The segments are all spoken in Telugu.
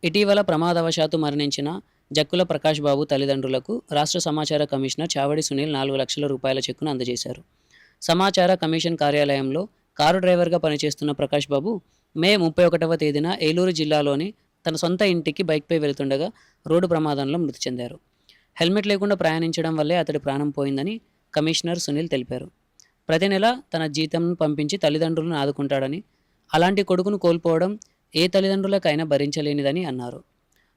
ఇటీవల ప్రమాదవశాత్తు మరణించిన జక్కుల ప్రకాష్ బాబు తల్లిదండ్రులకు రాష్ట్ర సమాచార కమిషనర్ చావడి సునీల్ 4 లక్షల రూపాయల చెక్కును అందజేశారు. సమాచార కమిషన్ కార్యాలయంలో కారు డ్రైవర్గా పనిచేస్తున్న ప్రకాష్ బాబు మే 31వ తేదీన ఏలూరు జిల్లాలోని తన సొంత ఇంటికి బైక్పై వెళుతుండగా రోడ్డు ప్రమాదంలో మృతి చెందారు. హెల్మెట్ లేకుండా ప్రయాణించడం వల్లే అతడి ప్రాణం పోయిందని కమిషనర్ సునీల్ తెలిపారు. ప్రతి నెల తన జీతం పంపించి తల్లిదండ్రులను ఆదుకుంటాడని, అలాంటి కొడుకును కోల్పోవడం ఏ తల్లిదండ్రులకైనా భరించలేనిదని అన్నారు.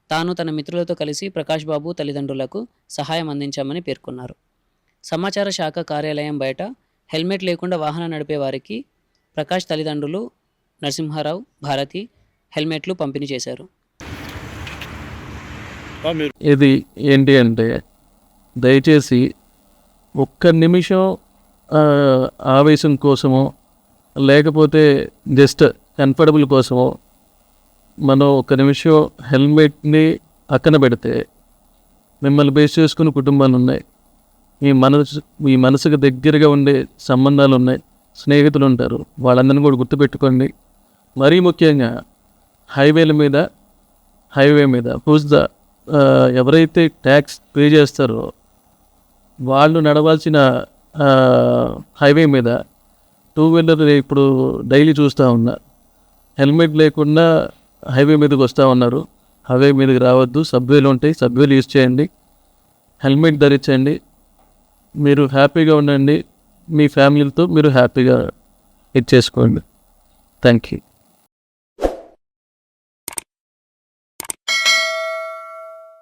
తాను తన మిత్రులతో కలిసి ప్రకాష్ బాబు తల్లిదండ్రులకు సహాయం అందించామని పేర్కొన్నారు. సమాచార శాఖ కార్యాలయం బయట హెల్మెట్ లేకుండా వాహనం నడిపే వారికి ప్రకాష్ తల్లిదండ్రులు నరసింహారావు, భారతి హెల్మెట్లు పంపిణీ చేశారు. ఇది ఏంటి అంటే, దయచేసి ఒక్క నిమిషం ఆవేశం కోసమో లేకపోతే జస్ట్ కంఫర్టబుల్ కోసమో మనం ఒక్క నిమిషం హెల్మెట్ని అక్కన పెడితే మిమ్మల్ని బేస్ చేసుకుని కుటుంబాలు ఉన్నాయి, మీ మనసుకు దగ్గరగా ఉండే సంబంధాలు ఉన్నాయి, స్నేహితులు ఉంటారు. వాళ్ళందరినీ కూడా గుర్తుపెట్టుకోండి. మరీ ముఖ్యంగా హైవే మీద ఎవరైతే ట్యాక్స్ పే చేస్తారో వాళ్ళు నడవాల్సిన హైవే మీద టూ వీలర్ ఇప్పుడు డైలీ చూస్తూ ఉన్నా, హెల్మెట్ లేకుండా హైవే మీదకి వస్తూ ఉన్నారు. హైవే మీదకి రావద్దు. సబ్వేలు ఉంటాయి, సబ్వేలు యూజ్ చేయండి, హెల్మెట్ ధరించండి. మీరు హ్యాపీగా ఉండండి, మీ ఫ్యామిలీతో మీరు హ్యాపీగా ఇచ్చేసుకోండి. Thank you.